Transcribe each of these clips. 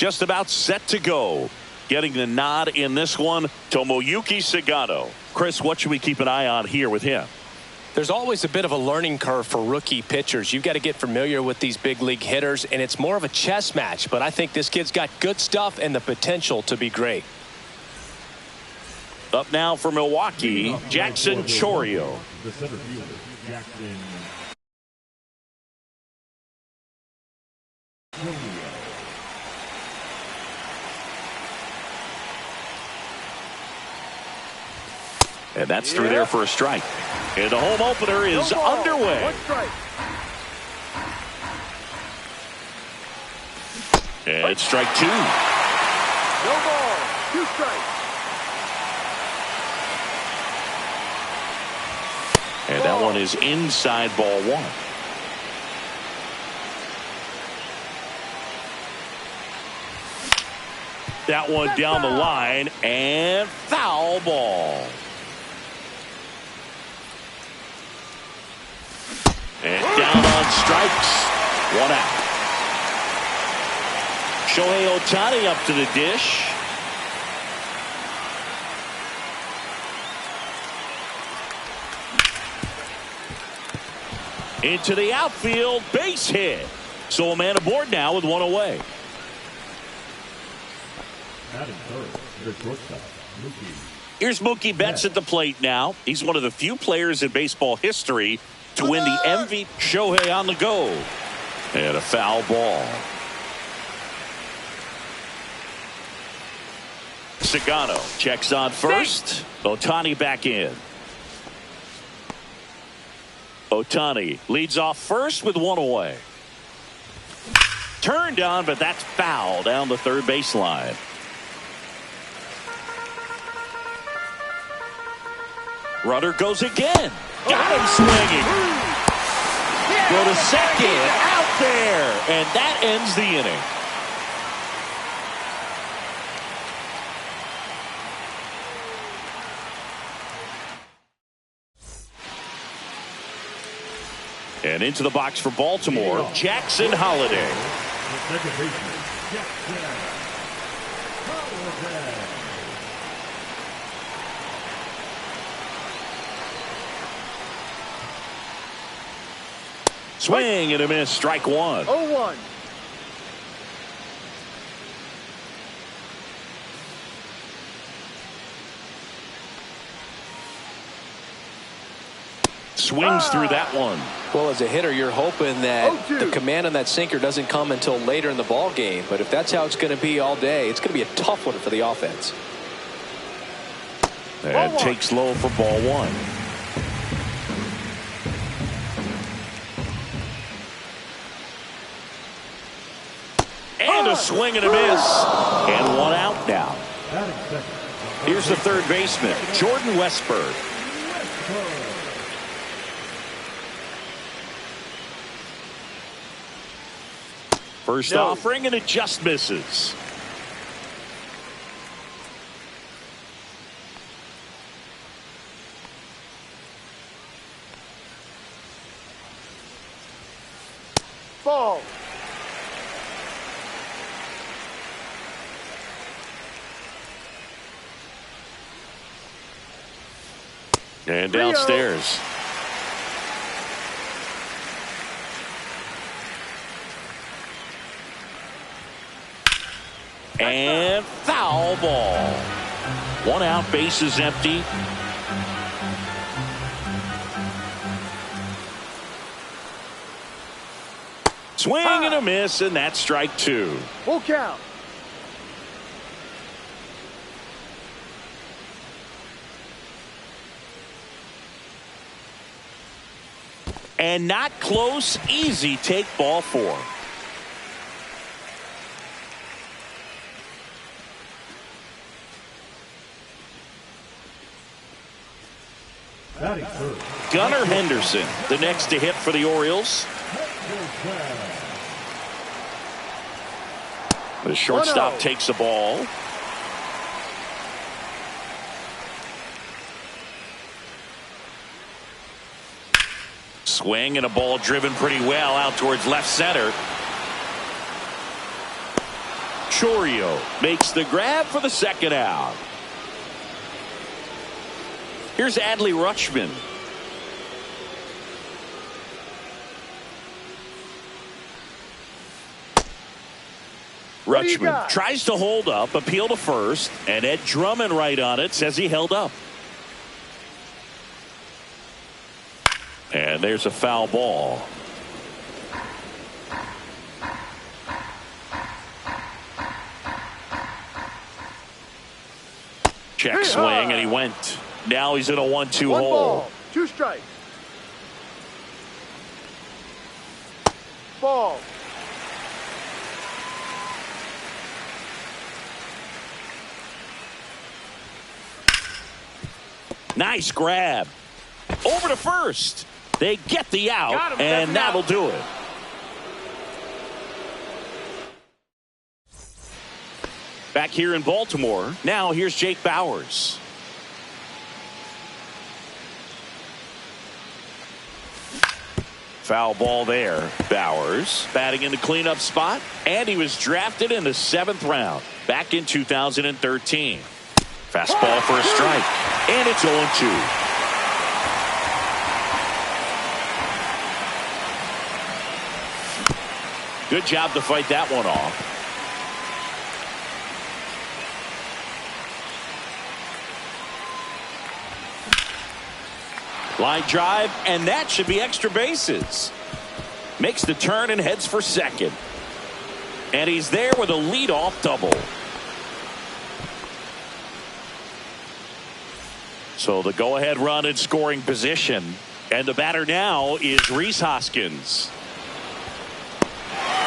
just about set to go. Getting the nod in this one, Tomoyuki Sagano. Chris, what should we keep an eye on here with him? There's always a bit of a learning curve for rookie pitchers. You've got to get familiar with these big league hitters, and it's more of a chess match. But I think this kid's got good stuff and the potential to be great. Up now for Milwaukee, Jackson Chourio. The center fielder, Jackson Chourio. And that's through there for a strike. And the home opener is underway. One strike. And it's strike two. No ball. Two strikes. And that one is inside ball one. That one down the line and foul ball. And down on strikes. One out. Shohei Ohtani up to the dish. Into the outfield, base hit. So a man aboard now with one away. Here's Mookie Betts at the plate now. He's one of the few players in baseball history to win the MVP. Shohei on the go. And a foul ball. Sagano checks on first. Ohtani back in. Ohtani leads off first with one away. Turned on, but that's foul down the third baseline. Runner goes again. Got him swinging. Go to second. Out there. And that ends the inning. And into the box for Baltimore, Jackson Holliday. Second baseman, Jackson Holliday. Swing and a miss, strike one. 0-1. Swings through that one. Well, as a hitter, you're hoping that the command on that sinker doesn't come until later in the ball game. But if that's how it's going to be all day, it's going to be a tough one for the offense. And takes low for ball one. And a swing and a miss. And one out now. Here's the third baseman, Jordan Westburg. First offering and it just misses. Ball. And downstairs. And foul ball. One out, base is empty. Swing and a miss, and that's strike two. Full count. And not close, easy take ball four. Gunnar Henderson, the next to hit for the Orioles. The shortstop takes the ball. Swing and a ball driven pretty well out towards left center. Chorio makes the grab for the second out. Here's Adley Rutschman. Rutschman tries to hold up, appeal to first, and Ed Drummond right on it, says he held up. And there's a foul ball. Check swing, and he went. Now he's in a 1-2 hole. Ball, 2 strikes. Ball. Nice grab. Over to first. They get the out, and that'll do it. Back here in Baltimore, now here's Jake Bauers. Foul ball there. Bauers batting in the cleanup spot, and he was drafted in the 7th round back in 2013. Fastball for a strike, and it's 0-2. Good job to fight that one off. Line drive, and that should be extra bases. Makes the turn and heads for second. And he's there with a leadoff double. So the go-ahead run in scoring position. And the batter now is Rhys Hoskins.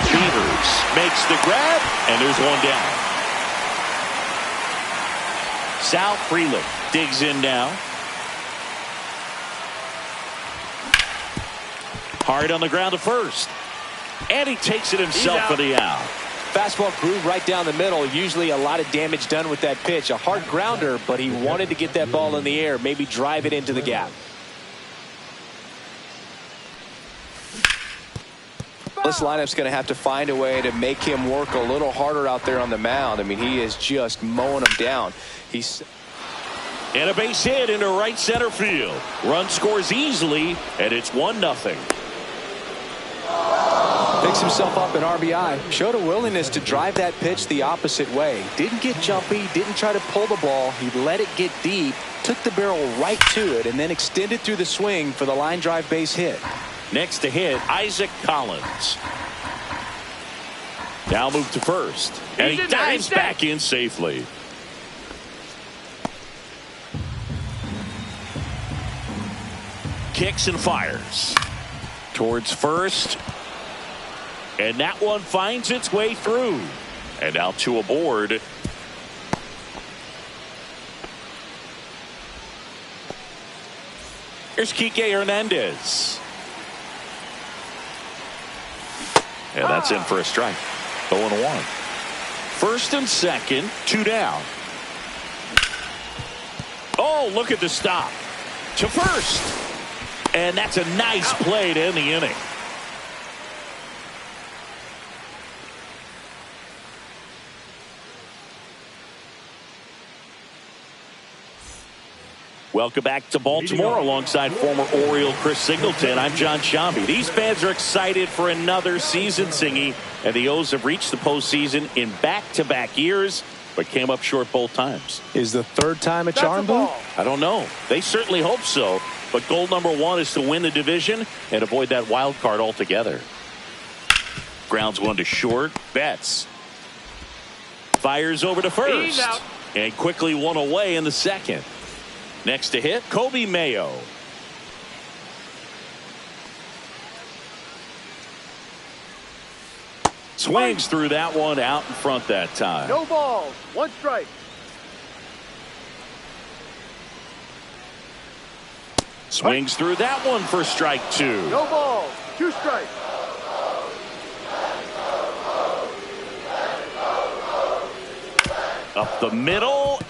Beavers makes the grab, and there's one down. Sal Frelick digs in now. Hard on the ground to first. And he takes it himself for the out. Fastball groove right down the middle. Usually a lot of damage done with that pitch. A hard grounder, but he wanted to get that ball in the air, maybe drive it into the gap. This lineup's going to have to find a way to make him work a little harder out there on the mound. I mean, he is just mowing them down. And a base hit into right center field. Run scores easily, and it's 1-0. Picks himself up an RBI. Showed a willingness to drive that pitch the opposite way. Didn't get jumpy, didn't try to pull the ball. He let it get deep, took the barrel right to it, and then extended through the swing for the line drive base hit. Next to hit, Isaac Collins. Now move to first. And he dives back in safely. Kicks and fires. Towards first. And that one finds its way through. And now 2 aboard. Here's Kike Hernandez. And that's in for a strike. 0-1. First and second, 2 down. Oh, look at the stop. To first. And that's a nice play to end the inning. Welcome back to Baltimore alongside former Oriole Chris Singleton. I'm John Shambi. These fans are excited for another season, Singy, and the O's have reached the postseason in back-to-back years, but came up short both times. Is the 3rd time a charm, Boo? I don't know. They certainly hope so, but goal number 1 is to win the division and avoid that wild card altogether. Grounds 1 to short. Betts fires over to first, and quickly 1 away in the second. Next to hit, Kobe Mayo. Swings through that one, out in front that time. No balls, 1 strike. Swings through that one for strike 2. No balls, 2 strikes. Up the middle.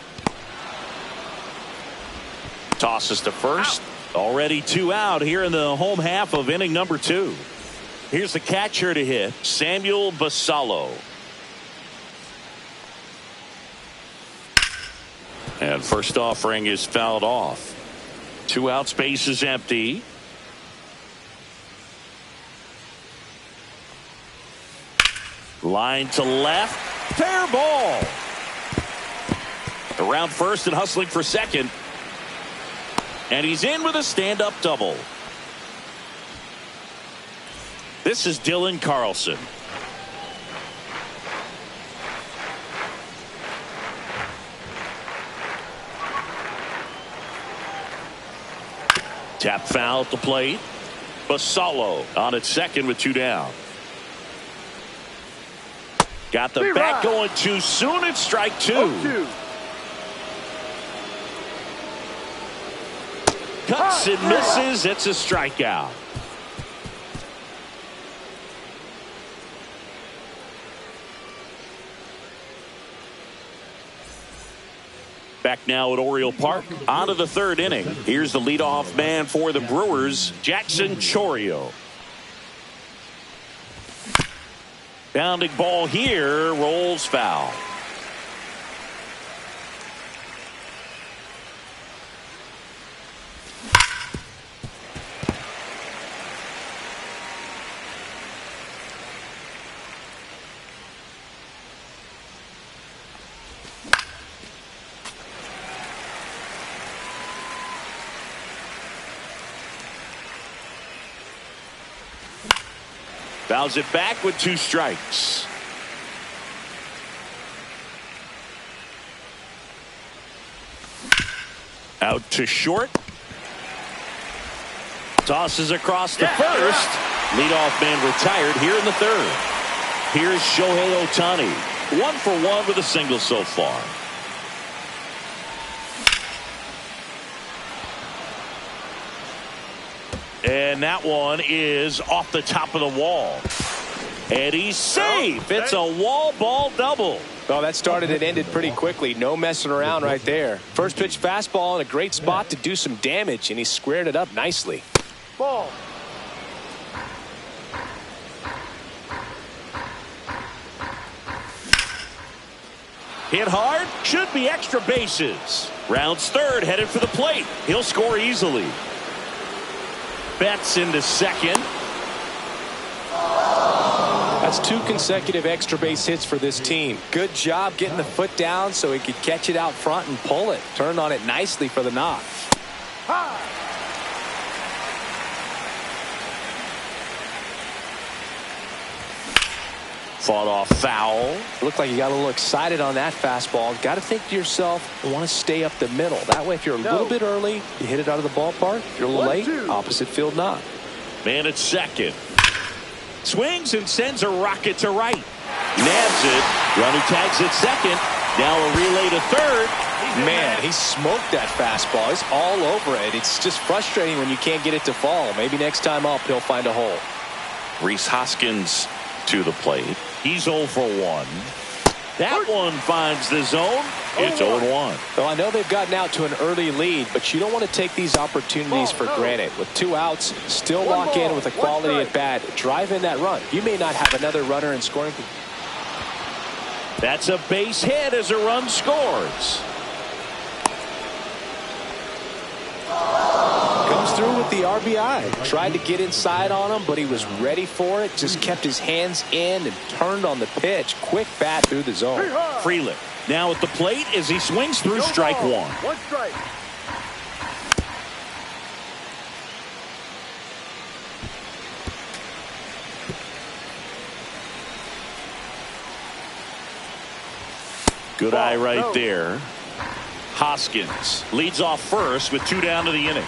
Tosses to first. Already 2 out here in the home half of inning number 2. Here's the catcher to hit, Samuel Basallo. And first offering is fouled off. 2 outs, base is empty. Line to left. Fair ball. Around first and hustling for second. And he's in with a stand-up double. This is Dylan Carlson. Tap foul at the plate. Basallo on at second with 2 down. Got the bat going too soon. It's strike 2. 0-2. Cuts and misses. It's a strikeout. Back now at Oriole Park. On to the 3rd inning. Here's the leadoff man for the Brewers, Jackson Chourio. Bounding ball here, rolls foul. Fouls it back with 2 strikes. Out to short. Tosses across the first. Leadoff man retired here in the 3rd. Here's Shohei Ohtani. 1 for 1 with a single so far. And that one is off the top of the wall. And he's safe. It's a wall ball double. Oh, that started and ended pretty quickly. No messing around right there. First pitch fastball in a great spot to do some damage, and he squared it up nicely. Ball. Hit hard. Should be extra bases. Rounds 3rd, headed for the plate. He'll score easily. Betts into second. That's 2 consecutive extra base hits for this team. Good job getting the foot down so he could catch it out front and pull it. Turned on it nicely for the knock. Fought off foul. Looked like you got a little excited on that fastball. Got to think to yourself, you want to stay up the middle. That way, if you're a little bit early, you hit it out of the ballpark. If you're a little late, opposite field knock. Man at second. Swings and sends a rocket to right. Nabs it. Runner tags at second. Now a relay to 3rd. Man, he smoked that fastball. He's all over it. It's just frustrating when you can't get it to fall. Maybe next time up, he'll find a hole. Rhys Hoskins to the plate. He's 0 for 1. That one finds the zone. It's 0-1. Well, I know they've gotten out to an early lead, but you don't want to take these opportunities for granted. With 2 outs, still lock in with a quality at bat. Drive in that run. You may not have another runner in scoring. That's a base hit as a run scores. Comes through with the RBI. Tried to get inside on him, but he was ready for it. Just kept his hands in and turned on the pitch. Quick bat through the zone. Freeland now at the plate as he swings through strike 1. 1 strike. Good eye right there. Hoskins leads off first with 2 down to the inning.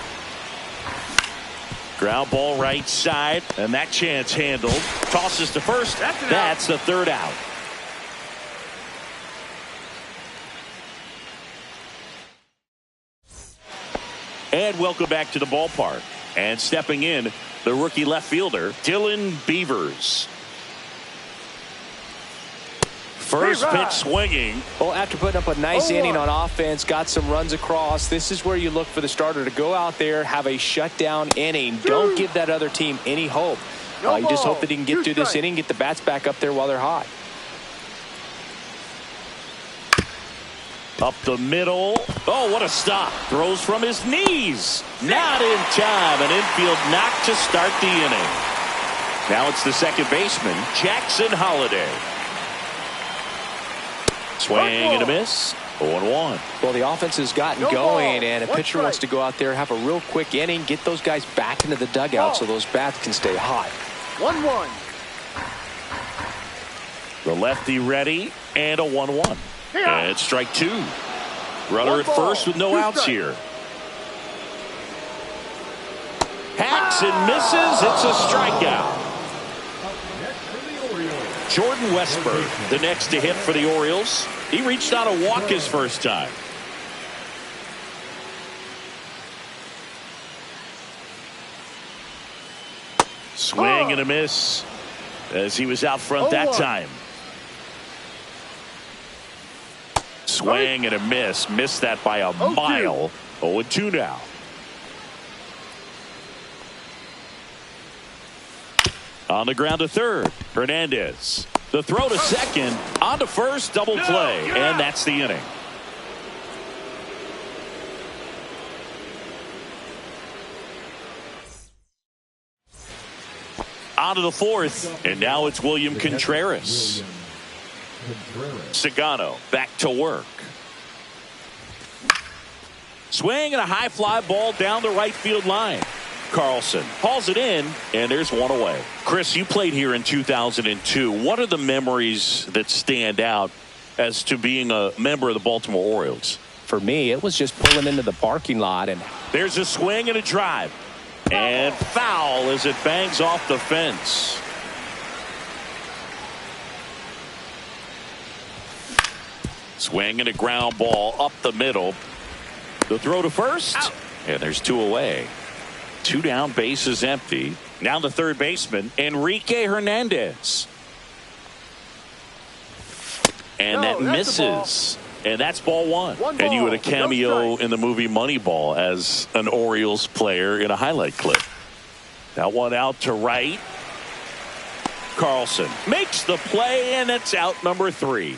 Ground ball right side, and that chance handled. Tosses to first. That's the 3rd out. And welcome back to the ballpark. And stepping in, the rookie left fielder, Dylan Beavers. First pitch swinging. Well, after putting up a nice inning on offense, got some runs across, this is where you look for the starter to go out there, have a shutdown inning. Don't give that other team any hope. You just hope that he can get through this inning, get the bats back up there while they're hot. Up the middle. Oh, what a stop. Throws from his knees. Not in time. An infield knock to start the inning. Now it's the second baseman, Jackson Holliday. Swing and a miss. 0-1. Well, the offense has gotten going, and a pitcher wants to go out there, have a real quick inning, get those guys back into the dugout so those bats can stay hot. 1-1. The lefty ready, and a 1-1. And strike two. Runner at first with no outs here. Hacks and misses. It's a strikeout. Jordan Westburg, the next to hit for the Orioles. He reached out a walk his first time. Swing and a miss as he was out front that time. Swing and a miss. Missed that by a mile. 0-2 now. On the ground to third, Hernandez. The throw to second, on to first, double play, and that's the inning. On to the fourth, and now it's William Contreras. Sagano back to work. Swing and a high fly ball down the right field line. Carlson hauls it in, and there's one away. Chris, you played here in 2002. What are the memories that stand out as to being a member of the Baltimore Orioles? For me, it was just pulling into the parking lot. And there's a swing and a drive. And foul as it bangs off the fence. Swing and a ground ball up the middle. The throw to first. And there's two away. Two down, base is empty. Now the third baseman, Enrique Hernandez. And that misses. And that's ball one. And you had a cameo in the movie Moneyball as an Orioles player in a highlight clip. That one out to right. Carlson makes the play, and it's out number 3.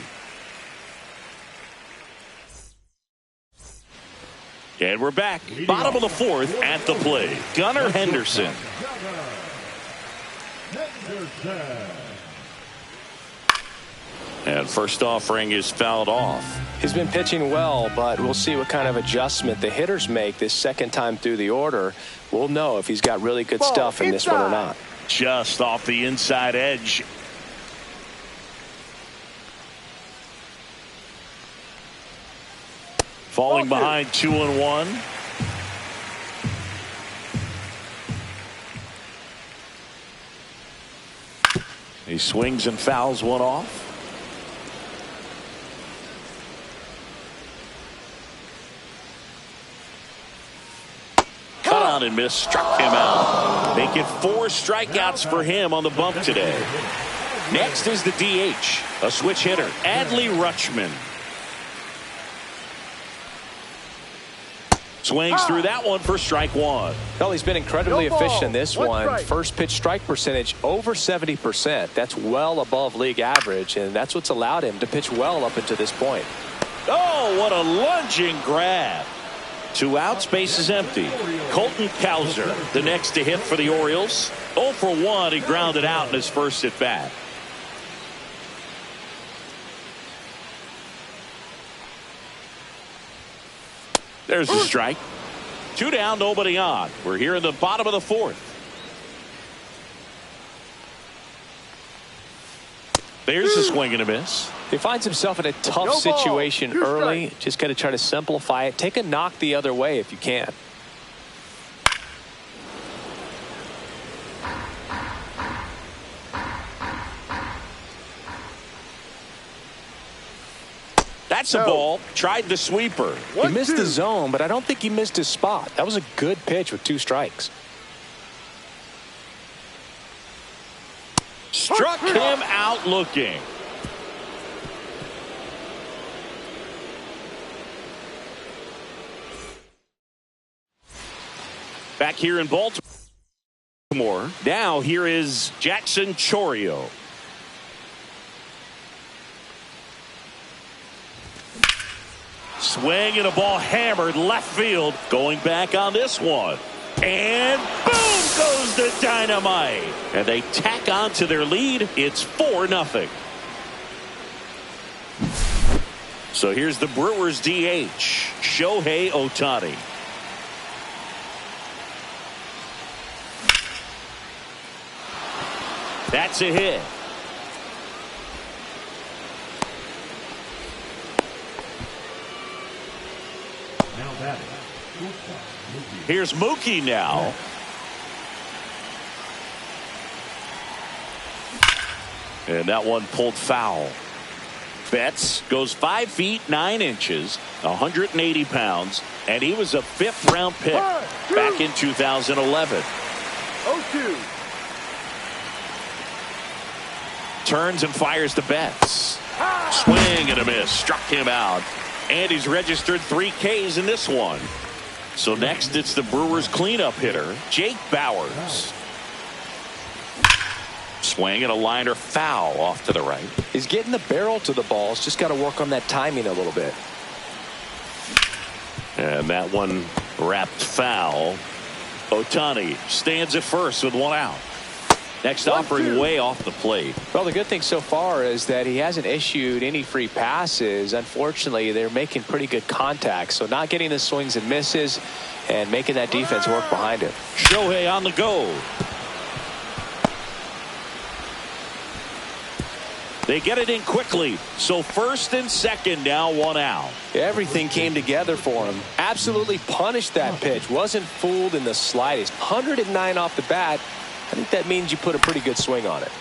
And we're back. Bottom of the fourth at the plate. Gunnar Henderson. And first offering is fouled off. He's been pitching well, but we'll see what kind of adjustment the hitters make this second time through the order. We'll know if he's got really good stuff in this one or not. Just off the inside edge. Falling behind 2-1. He swings and fouls one off. Cut on and miss, struck him out. Make it 4 strikeouts for him on the bump today. Next is the DH, a switch hitter, Adley Rutschman. Swings through that one for strike one. Well, he's been incredibly efficient in this one. First pitch strike percentage over 70%. That's well above league average, and that's what's allowed him to pitch well up until this point. Oh, what a lunging grab. 2 outs, base is empty. Colton Cowser, the next to hit for the Orioles. 0 for 1, he grounded out in his first at bat. There's the strike. 2 down, nobody on. We're here in the bottom of the fourth. There's a swing and a miss. He finds himself in a tough situation early. Just got to try to simplify it. Take a knock the other way if you can. That's a ball. Tried the sweeper. He missed the zone, but I don't think he missed his spot. That was a good pitch with 2 strikes. Struck him out looking. Back here in Baltimore. Now here is Jackson Chourio. Swing and a ball hammered left field. Going back on this one. And boom goes the dynamite. And they tack on to their lead. It's 4-0. So here's the Brewers DH, Shohei Ohtani. That's a hit. Now batting. Here's Mookie now. And that one pulled foul. Betts goes 5 feet 9 inches, 180 pounds, and he was a 5th-round pick back in 2011. 0-2. Turns and fires to Betts. Swing and a miss. Struck him out. And he's registered 3 Ks in this one. So next it's the Brewers cleanup hitter, Jake Bauers. Swing and a liner foul off to the right. He's getting the barrel to the balls. Just got to work on that timing a little bit. And that one wrapped foul. Ohtani stands at first with 1 out. Next offering way off the plate. Well, the good thing so far is that he hasn't issued any free passes. Unfortunately, they're making pretty good contact. So not getting the swings and misses and making that defense work behind it. Shohei on the go. They get it in quickly. So first and second now, 1 out. Everything came together for him. Absolutely punished that pitch. Wasn't fooled in the slightest. 109 off the bat. I think that means you put a pretty good swing on it.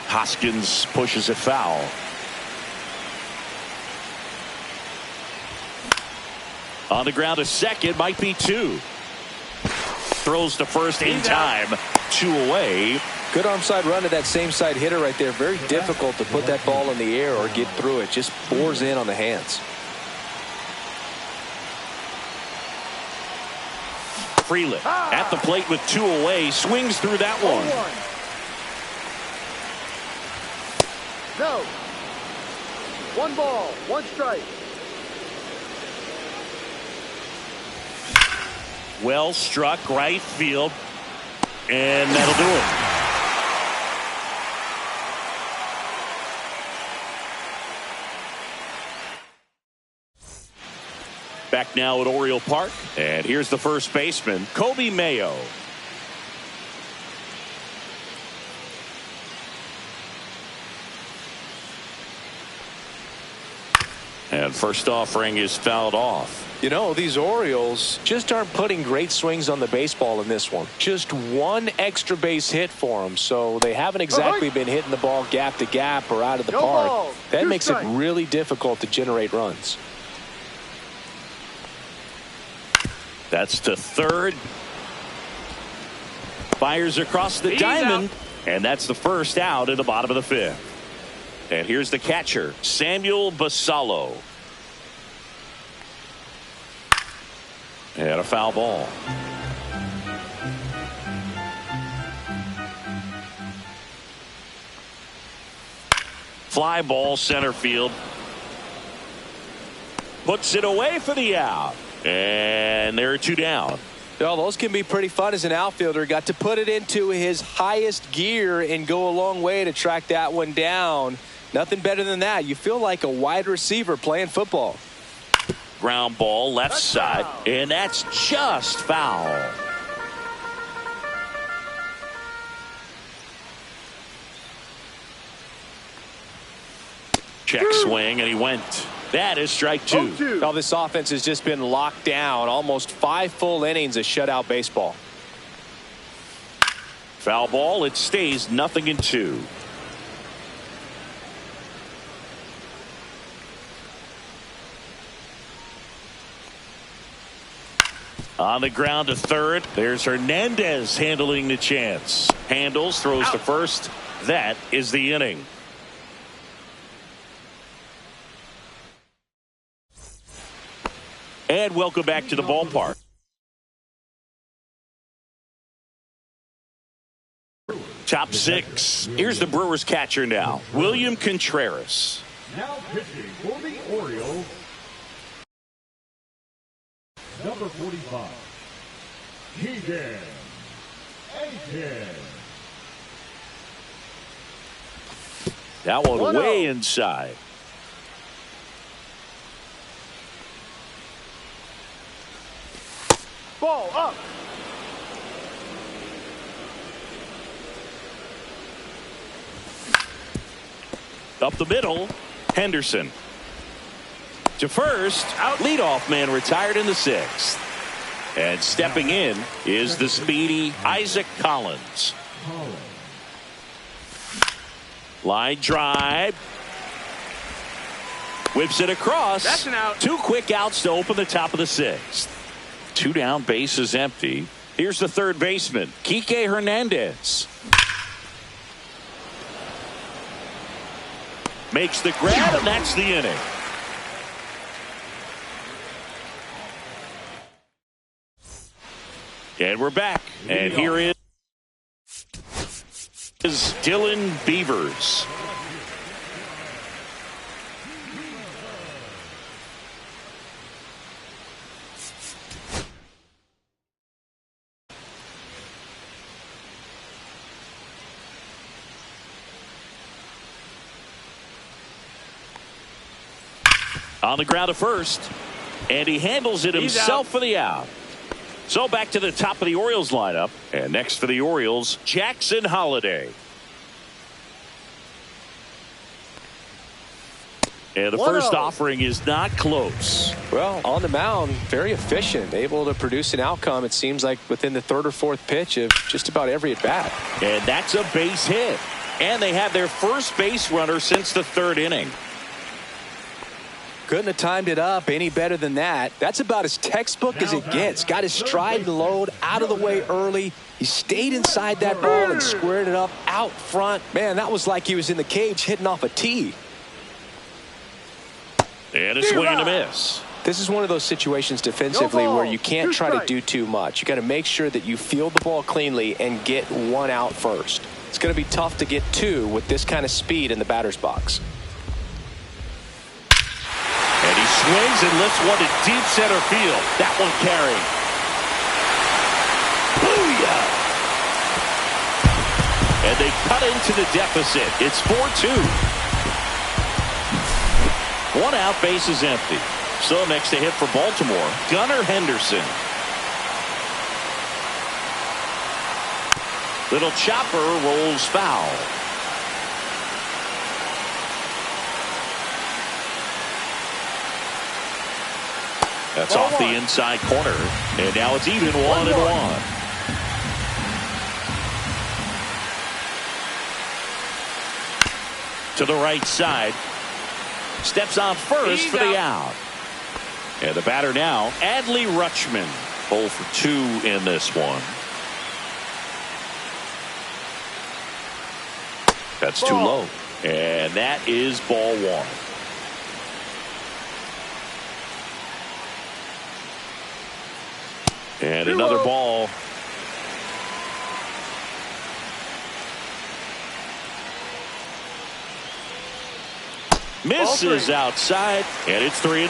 Hoskins pushes it foul. On the ground to second, might be 2. Throws to first in time. 2 away. Good arm side run to that same side hitter right there. Very difficult to put that ball in the air or get through it. Just bores in on the hands. Freeland at the plate with 2 away. Swings through that one. No. 1 ball, 1 strike. Well struck right field. And that'll do it. Back now at Oriole Park. And here's the first baseman, Kobe Mayo. And first offering is fouled off. You know, these Orioles just aren't putting great swings on the baseball in this one. Just 1 extra base hit for them, so they haven't exactly been hitting the ball gap to gap or out of the park. That makes it really difficult to generate runs. That's to third. Fires across the diamond. And that's the first out in the bottom of the 5th. And here's the catcher, Samuel Basallo. And a foul ball. Fly ball center field. Puts it away for the out. And there are 2 down. Well, those can be pretty fun as an outfielder. Got to put it into his highest gear and go a long way to track that one down. Nothing better than that. You feel like a wide receiver playing football. Ground ball left side. And that's just foul. Check swing, and he went. That is strike 2. Well, this offense has just been locked down. Almost 5 full innings of shutout baseball. Foul ball. It stays 0-2. On the ground to third. There's Hernandez handling the chance. Handles, throws to first. That is the inning. And welcome back to the ballpark. Top 6. Here's the Brewers catcher now, William Contreras. Now pitching for the Orioles, Number 45, Keegan Aiken. That one 1-0. way inside. Ball up. Up the middle, Henderson. To first, out leadoff man retired in the sixth. And stepping in is the speedy Isaac Collins. Line drive. Whips it across. That's an out. 2 quick outs to open the top of the sixth. 2 down, bases empty. Here's the third baseman, Kike Hernandez. Makes the grab, and that's the inning. And we're back. And here is Dylan Beavers. On the ground to first, and he handles it himself for the out. So back to the top of the Orioles lineup, and next for the Orioles, Jackson Holliday. And the first offering is not close. Well, on the mound, very efficient, able to produce an outcome, it seems like, within the third or fourth pitch of just about every at-bat. And that's a base hit. And they have their first base runner since the third inning. Couldn't have timed it up any better than that. That's about as textbook as it gets. Got his stride and load out of the way early. He stayed inside that ball and squared it up out front. Man, that was like he was in the cage hitting off a tee. And a swing and a miss. This is one of those situations defensively where you can't try to do too much. You got to make sure that you field the ball cleanly and get one out first. It's going to be tough to get two with this kind of speed in the batter's box. And he swings and lifts one to deep center field. That one carried. Booyah! And they cut into the deficit. It's 4-2. 1 out, bases empty. So next to hit for Baltimore, Gunnar Henderson. Little chopper rolls foul. That's off the inside corner. And now it's even 1-1. To the right side. Steps on first for the out. And the batter now, Adley Rutschman. 0 for 2 in this one. That's too low. And that is ball 1. And another ball. Misses outside, and it's 3-0.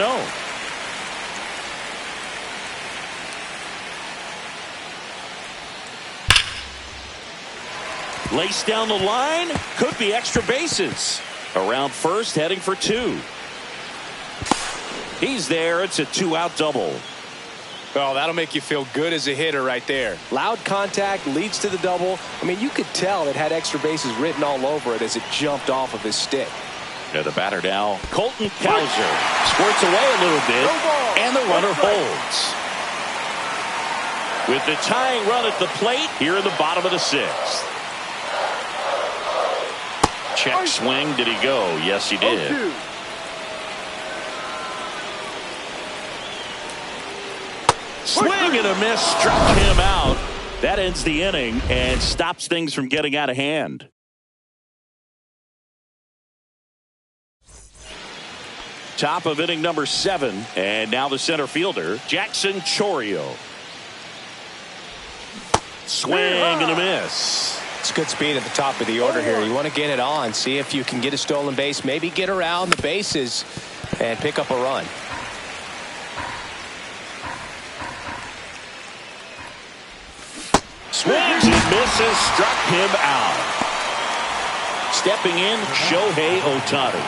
Lace down the line, could be extra bases. Around first, heading for 2. He's there. It's a 2-out double. Oh, that'll make you feel good as a hitter right there. Loud contact leads to the double. I mean, you could tell it had extra bases written all over it as it jumped off of his stick. And the batter now, Colton Cowser. Squirts away a little bit, and the runner holds. With the tying run at the plate here in the bottom of the 6th. Check swing. Did he go? Yes, he did. 0-2. Swing and a miss, struck him out. That ends the inning and stops things from getting out of hand. Top of inning number 7, and now the center fielder, Jackson Chourio. Swing and a miss. It's good speed at the top of the order here. You want to get it on, see if you can get a stolen base, maybe get around the bases and pick up a run. This has struck him out. Stepping in, Shohei Ohtani.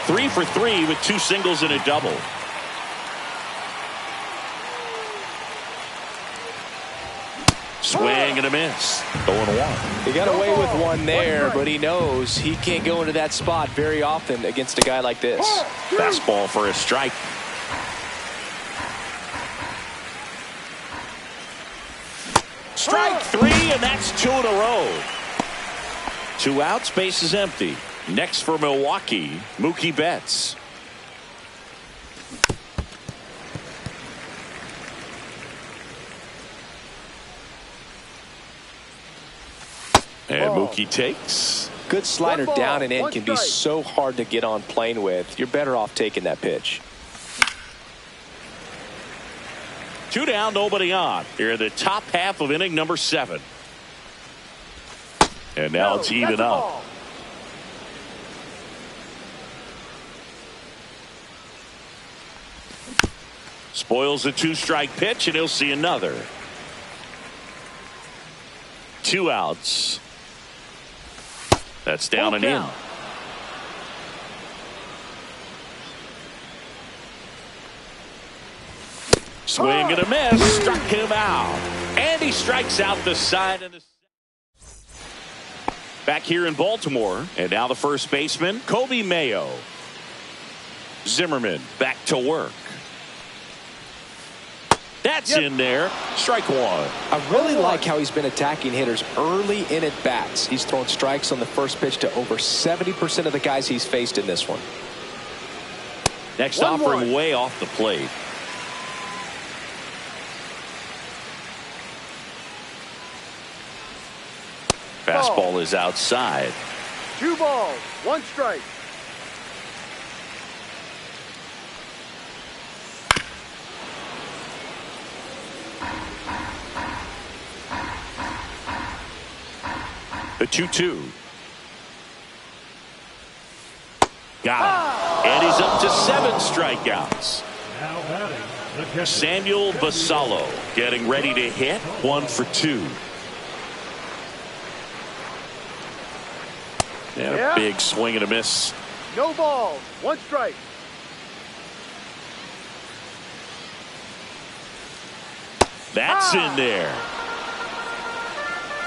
3 for 3 with 2 singles and a double. Swing and a miss. 0-1. He got away with one there, but he knows he can't go into that spot very often against a guy like this. Fastball for a strike. Strike 3, and that's 2 in a row. 2 outs, base is empty. Next for Milwaukee, Mookie Betts. And Mookie takes. Good slider down and in can be so hard to get on plane with. You're better off taking that pitch. 2 down, nobody on. Here in the top half of inning number 7. And now it's even up. Spoils a 2-strike pitch, and he'll see another. 2 outs. That's down and in. Swing and a miss. Struck him out. And he strikes out the side of the. Back here in Baltimore. And now the first baseman, Kobe Mayo. Zimmerman back to work. That's in there. Strike 1. I really like how he's been attacking hitters early in at bats. He's thrown strikes on the first pitch to over 70% of the guys he's faced in this one. Next offering way off the plate. Fastball is outside. 2 balls, 1 strike. The 2-2. Got him. And he's up to 7 strikeouts. Samuel Basallo getting ready to hit. 1 for 2. And a big swing and a miss. No balls, 1 strike. That's in there.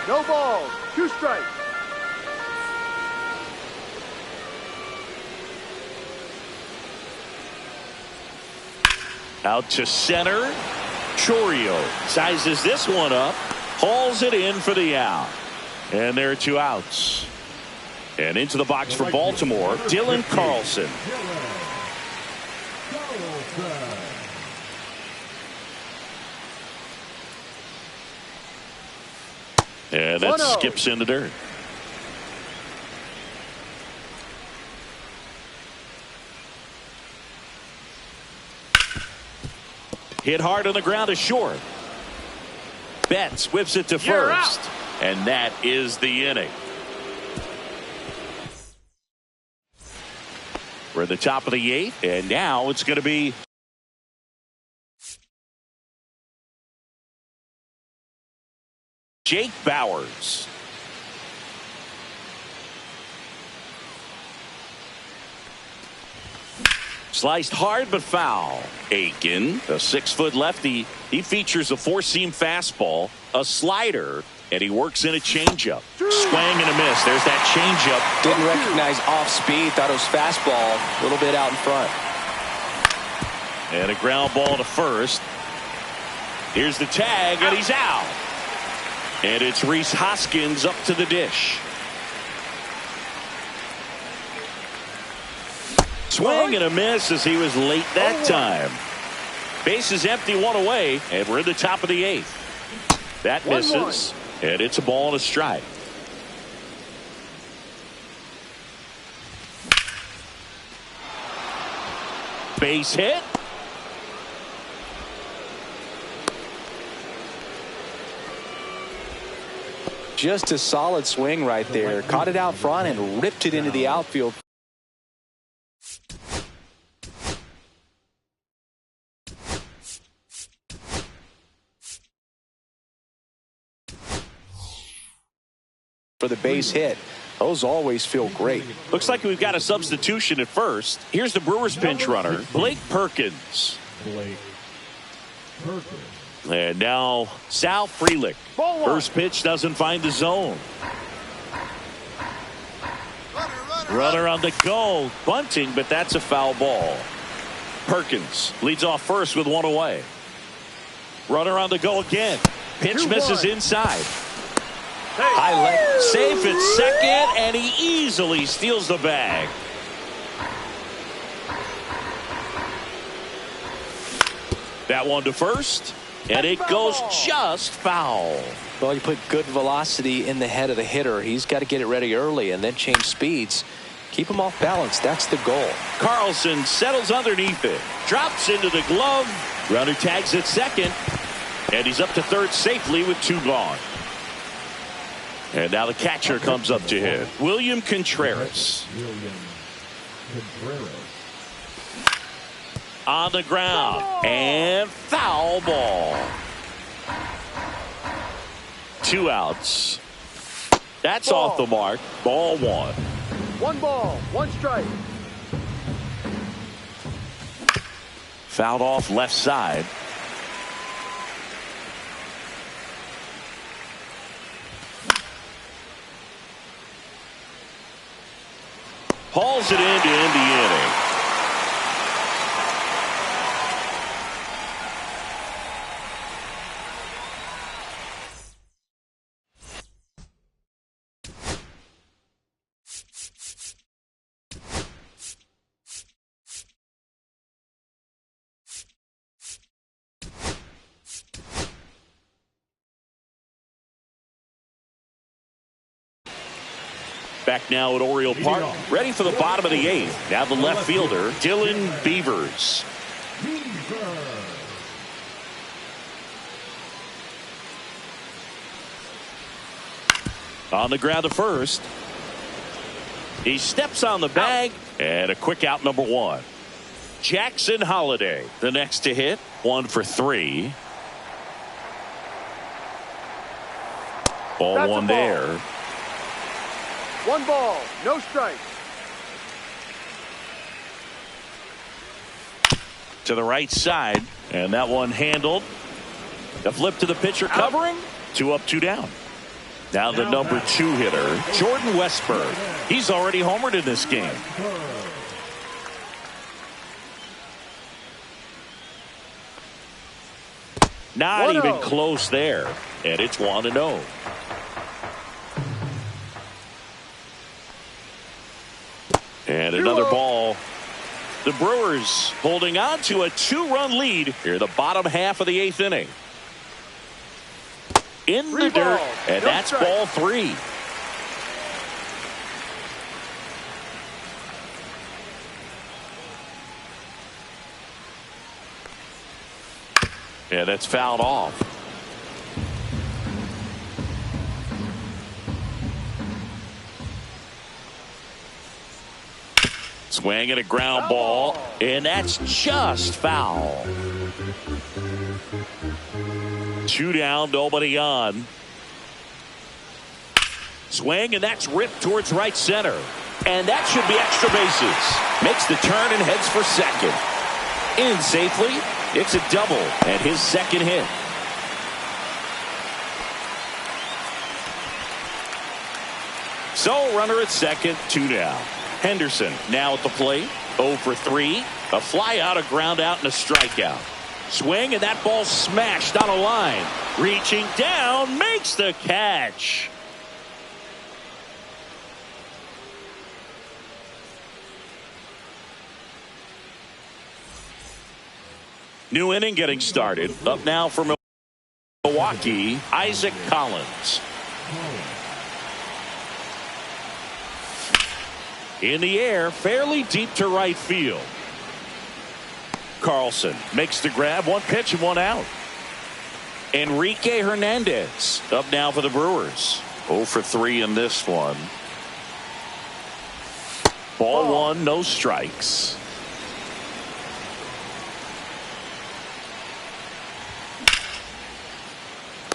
No balls, 2 strikes. Out to center. Chorio sizes this one up. Hauls it in for the out. And there are 2 outs. And into the box for Baltimore, Dylan Carlson. And that skips in the dirt. Hit hard on the ground to short. Betts whips it to first. And that is the inning. We're at the top of the 8th, and now it's going to be Jake Bauers. Sliced hard but foul. Aiken, a 6-foot lefty. He features a 4-seam fastball, a slider, and he works in a changeup. Swing and a miss. There's that changeup. Didn't recognize off speed. Thought it was fastball. A little bit out in front. And a ground ball to first. Here's the tag, and he's out. And it's Rhys Hoskins up to the dish. Swing and a miss as he was late that time. Base is empty, 1 away, and we're in the top of the 8th. That misses, and it's a ball and a strike. Base hit. Just a solid swing right there. Caught it out front and ripped it into the outfield. for the base hit. Those always feel great. Looks like we've got a substitution at first. Here's the Brewers pinch runner, Blake Perkins. And now Sal Frelick. First pitch doesn't find the zone. Runner on the go, bunting, but that's a foul ball. Perkins leads off first with one away. Runner on the go again. Pitch misses inside. High leg safe at second, and he easily steals the bag. That one to first, and it goes just foul. Well, you put good velocity in the head of the hitter. He's got to get it ready early and then change speeds. Keep him off balance. That's the goal. Carlson settles underneath it. Drops into the glove. Runner tags at second. And he's up to third safely with two gone. And now the catcher comes up to hit. William Contreras. On the ground. And foul ball. 2 outs. That's off the mark. Ball one. 1 ball, 1 strike. Fouled off left side. Hauls it in to end the inning. Back now at Oriole Park, ready for the bottom of the 8th. Now the left fielder, Dylan Beavers. On the ground to first. He steps on the bag, and a quick out, number 1. Jackson Holliday, the next to hit, 1 for 3. Ball one there. 1 ball, no strikes. To the right side, and that one handled. The flip to the pitcher covering. 2 up, 2 down. Now the number 2 hitter, Jordan Westburg. He's already homered in this game. Not even close there, and it's 1-0. And another ball. The Brewers holding on to a 2-run lead here, the bottom half of the 8th inning. In the dirt, and that's ball 3. Yeah, that's fouled off. Swing and a ground ball, and that's just foul. 2 down, nobody on. Swing, and that's ripped towards right center. And that should be extra bases. Makes the turn and heads for second. In safely, it's a double, and his second hit. So, runner at second, 2 down. Henderson now at the plate, 0 for 3. A fly out, a ground out, and a strikeout. Swing, and that ball smashed on a line. Reaching down, makes the catch. New inning getting started. Up now for Milwaukee, Isaac Collins. In the air, fairly deep to right field. Carlson makes the grab, 1 pitch and 1 out. Enrique Hernandez up now for the Brewers. 0 for 3 in this one. Ball 1, no strikes.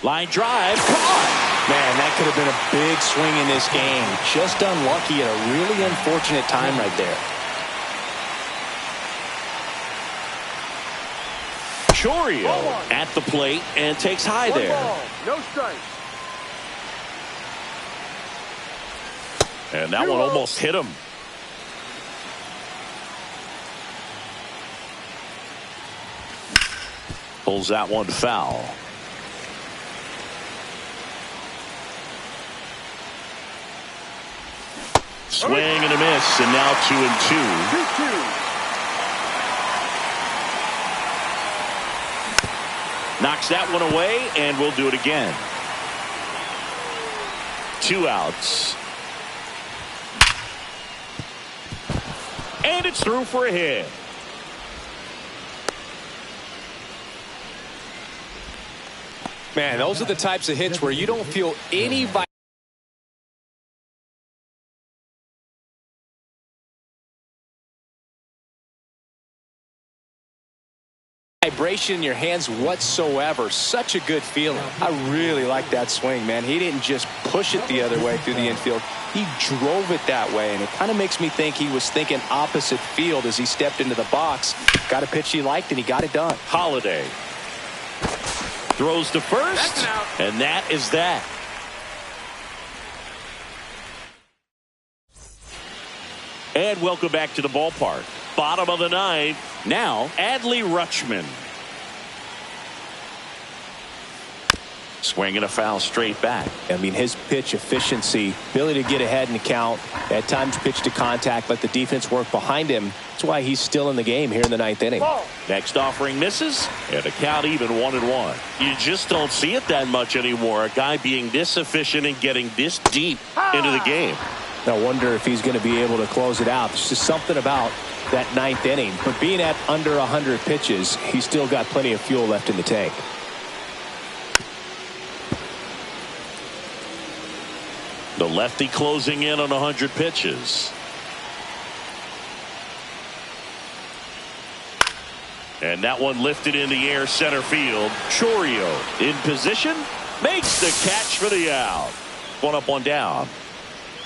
Line drive, caught. Man, that could have been a big swing in this game. Just unlucky at a really unfortunate time right there. Chourio at the plate and takes high One there. ball, no strikes. And that one almost hit him. Pulls that one foul. Swing and a miss, and now 2-2. 2-2. Knocks that one away, and we'll do it again. 2 outs. And it's through for a hit. Man, those are the types of hits where you don't feel any vibration in your hands whatsoever. Such a good feeling. I really like that swing, man. He didn't just push it the other way through the infield. He drove it that way, and it kind of makes me think he was thinking opposite field as he stepped into the box. Got a pitch he liked, and he got it done. Holiday throws to first, and that is that. And welcome back to the ballpark. Bottom of the ninth. Now, Adley Rutschman. Swinging a foul straight back. I mean, his pitch efficiency, ability to get ahead in the count, at times pitch to contact, let the defense work behind him. That's why he's still in the game here in the ninth inning. Next offering misses, and a count even 1-1. You just don't see it that much anymore. A guy being this efficient and getting this deep into the game. I wonder if he's going to be able to close it out. There's just something about that ninth inning. But being at under 100 pitches, he's still got plenty of fuel left in the tank. The lefty closing in on 100 pitches. And that one lifted in the air center field. Chourio in position. Makes the catch for the out. 1 up, 1 down.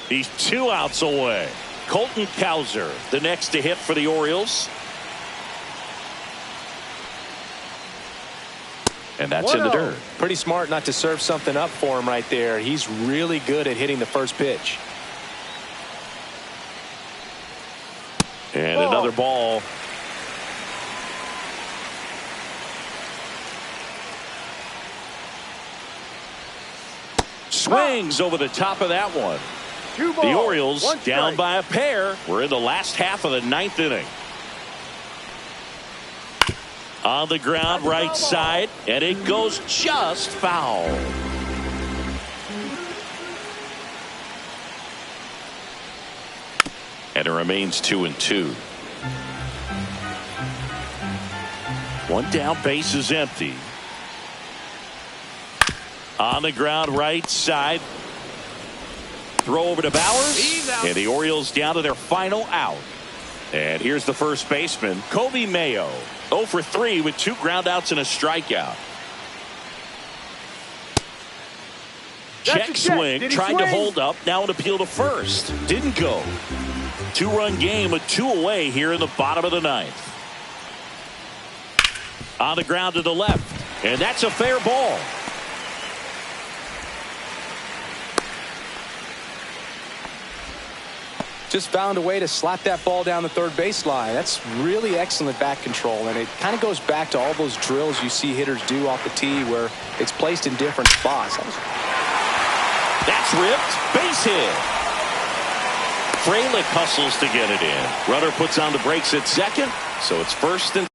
He's 2 outs away. Colton Cowser, the next to hit for the Orioles. And that's in the dirt. Pretty smart not to serve something up for him right there. He's really good at hitting the first pitch. And another ball. Swings over the top of that one. The Orioles down by a pair. We're in the last half of the ninth inning. On the ground, right side, and it goes just foul. And it remains 2-2. 1 down, base is empty. On the ground, right side. Throw over to Bowers, and the Orioles down to their final out. And here's the first baseman, Kobe Mayo. 0 for 3 with 2 groundouts and a strikeout. Check swing, tried to hold up, now an appeal to first. Didn't go. 2-run game with 2 away here in the bottom of the ninth. On the ground to the left, and that's a fair ball. Just found a way to slap that ball down the third baseline. That's really excellent back control, and it kind of goes back to all those drills you see hitters do off the tee where it's placed in different spots. That's ripped. Base hit. Fralick hustles to get it in. Runner puts on the brakes at second, so it's first and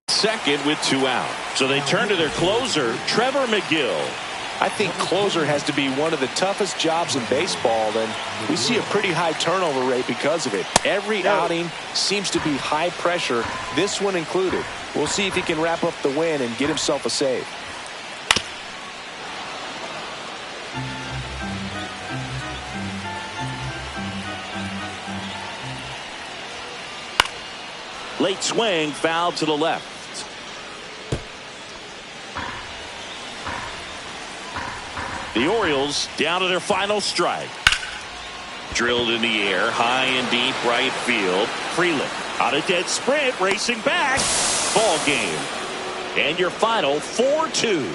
second with 2 out. So they turn to their closer, Trevor McGill. I think closer has to be one of the toughest jobs in baseball, and we see a pretty high turnover rate because of it. Every outing seems to be high pressure, this one included. We'll see if he can wrap up the win and get himself a save. Late swing, foul to the left. The Orioles down to their final strike. Drilled in the air, high and deep right field. Freeland on a dead sprint, racing back. Ball game. And your final 4-2.